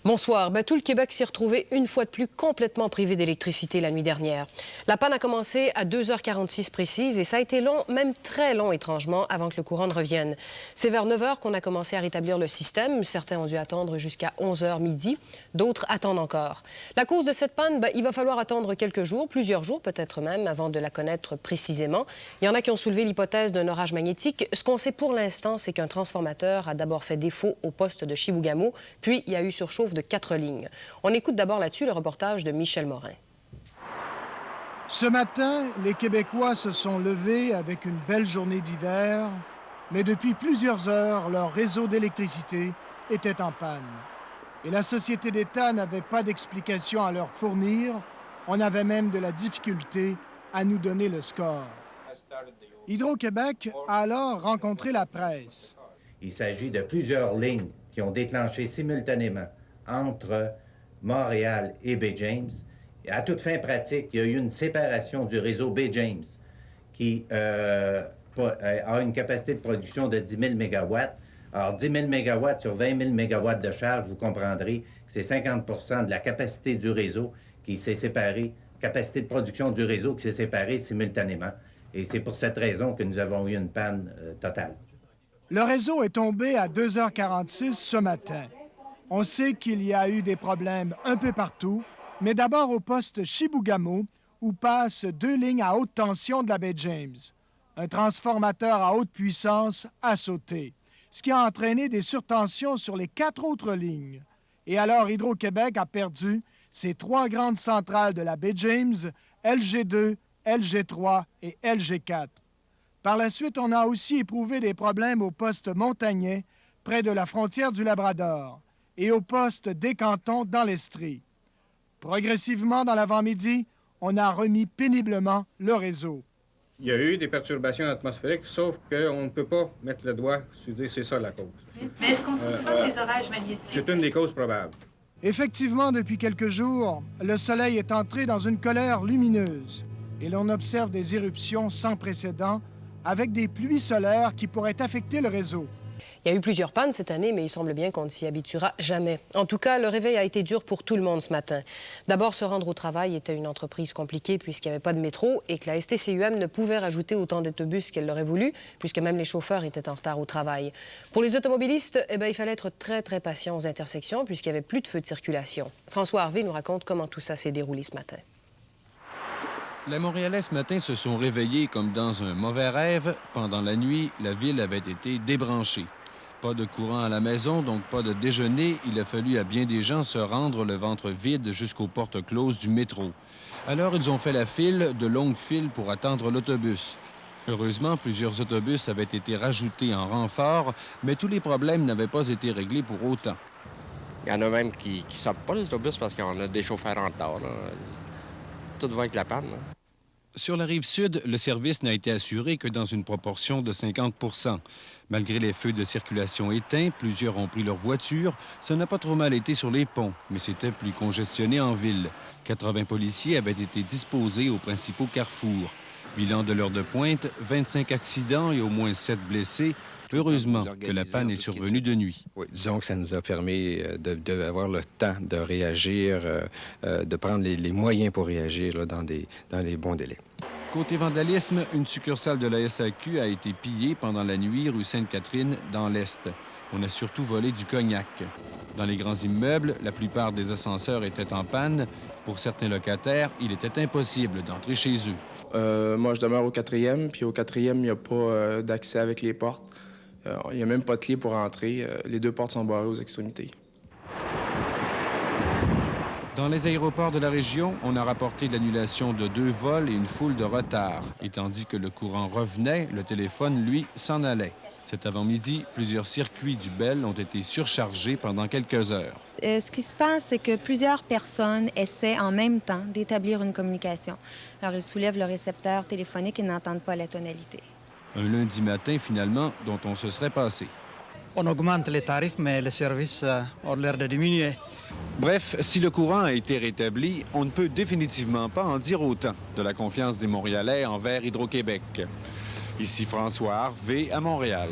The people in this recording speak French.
Bonsoir. Tout le Québec s'est retrouvé une fois de plus complètement privé d'électricité la nuit dernière. La panne a commencé à 2h46 précise et ça a été long, même très long étrangement, avant que le courant ne revienne. C'est vers 9h qu'on a commencé à rétablir le système. Certains ont dû attendre jusqu'à 11h midi, d'autres attendent encore. La cause de cette panne, il va falloir attendre quelques jours, plusieurs jours peut-être même, avant de la connaître précisément. Il y en a qui ont soulevé l'hypothèse d'un orage magnétique. Ce qu'on sait pour l'instant, c'est qu'un transformateur a d'abord fait défaut au poste de Chibougamau, puis il y a eu surchauffe de 4 lignes. On écoute d'abord là-dessus le reportage de Michel Morin. Ce matin, les Québécois se sont levés avec une belle journée d'hiver, mais depuis plusieurs heures, leur réseau d'électricité était en panne. Et la Société d'État n'avait pas d'explication à leur fournir. On avait même de la difficulté à nous donner le score. Hydro-Québec a alors rencontré la presse. Il s'agit de plusieurs lignes qui ont déclenché simultanément entre Montréal et Bay James. Et à toute fin pratique, il y a eu une séparation du réseau Bay James qui a une capacité de production de 10 000 MW. Alors, 10 000 MW sur 20 000 MW de charge, vous comprendrez que c'est 50 de la capacité du réseau qui s'est séparée, capacité de production du réseau qui s'est séparée simultanément. Et c'est pour cette raison que nous avons eu une panne totale. Le réseau est tombé à 2h46 ce matin. On sait qu'il y a eu des problèmes un peu partout, mais d'abord au poste Chibougamau, où passent 2 lignes à haute tension de la baie James. Un transformateur à haute puissance a sauté, ce qui a entraîné des surtensions sur les 4 autres lignes. Et alors Hydro-Québec a perdu ses 3 grandes centrales de la baie James, LG2, LG3 et LG4. Par la suite, on a aussi éprouvé des problèmes au poste Montagnet, près de la frontière du Labrador, et au poste des Cantons dans l'Estrie. Progressivement, dans l'avant-midi, on a remis péniblement le réseau. Il y a eu des perturbations atmosphériques, sauf qu'on ne peut pas mettre le doigt sur dire c'est ça la cause. Mais est-ce qu'on soupçonne des orages magnétiques? C'est une des causes probables. Effectivement, depuis quelques jours, le soleil est entré dans une colère lumineuse et l'on observe des éruptions sans précédent avec des pluies solaires qui pourraient affecter le réseau. Il y a eu plusieurs pannes cette année, mais il semble bien qu'on ne s'y habituera jamais. En tout cas, le réveil a été dur pour tout le monde ce matin. D'abord, se rendre au travail était une entreprise compliquée puisqu'il n'y avait pas de métro et que la STCUM ne pouvait rajouter autant d'autobus qu'elle l'aurait voulu, puisque même les chauffeurs étaient en retard au travail. Pour les automobilistes, il fallait être très, très patient aux intersections puisqu'il n'y avait plus de feux de circulation. François Harvey nous raconte comment tout ça s'est déroulé ce matin. Les Montréalais ce matin se sont réveillés comme dans un mauvais rêve. Pendant la nuit, la ville avait été débranchée. Pas de courant à la maison, donc pas de déjeuner. Il a fallu à bien des gens se rendre le ventre vide jusqu'aux portes closes du métro. Alors, ils ont fait la file, de longues files pour attendre l'autobus. Heureusement, plusieurs autobus avaient été rajoutés en renfort, mais tous les problèmes n'avaient pas été réglés pour autant. Il y en a même qui ne sortent pas les autobus parce qu'on a des chauffeurs en retard. Là. Tout va avec la panne. Là. Sur la rive sud, le service n'a été assuré que dans une proportion de 50 %. Malgré les feux de circulation éteints, plusieurs ont pris leur voiture. Ça n'a pas trop mal été sur les ponts, mais c'était plus congestionné en ville. 80 policiers avaient été disposés aux principaux carrefours. Bilan de l'heure de pointe, 25 accidents et au moins 7 blessés. Heureusement que la panne est survenue de nuit. Oui, disons que ça nous a permis d'avoir le temps de réagir, de prendre les moyens pour réagir là, dans les bons délais. Côté vandalisme, une succursale de la SAQ a été pillée pendant la nuit rue Sainte-Catherine, dans l'Est. On a surtout volé du cognac. Dans les grands immeubles, la plupart des ascenseurs étaient en panne. Pour certains locataires, il était impossible d'entrer chez eux. Moi, je demeure au 4e, puis au 4e, il n'y a pas d'accès avec les portes. Il n'y a même pas de clé pour entrer. Les 2 portes sont barrées aux extrémités. Dans les aéroports de la région, on a rapporté l'annulation de 2 vols et une foule de retards. Et tandis que le courant revenait, le téléphone, lui, s'en allait. Cet avant-midi, plusieurs circuits du Bell ont été surchargés pendant quelques heures. Ce qui se passe, c'est que plusieurs personnes essaient en même temps d'établir une communication. Alors, ils soulèvent le récepteur téléphonique et n'entendent pas la tonalité. Un lundi matin, finalement, dont on se serait passé. On augmente les tarifs, mais les services ont l'air de diminuer. Bref, si le courant a été rétabli, on ne peut définitivement pas en dire autant de la confiance des Montréalais envers Hydro-Québec. Ici François Harvey à Montréal.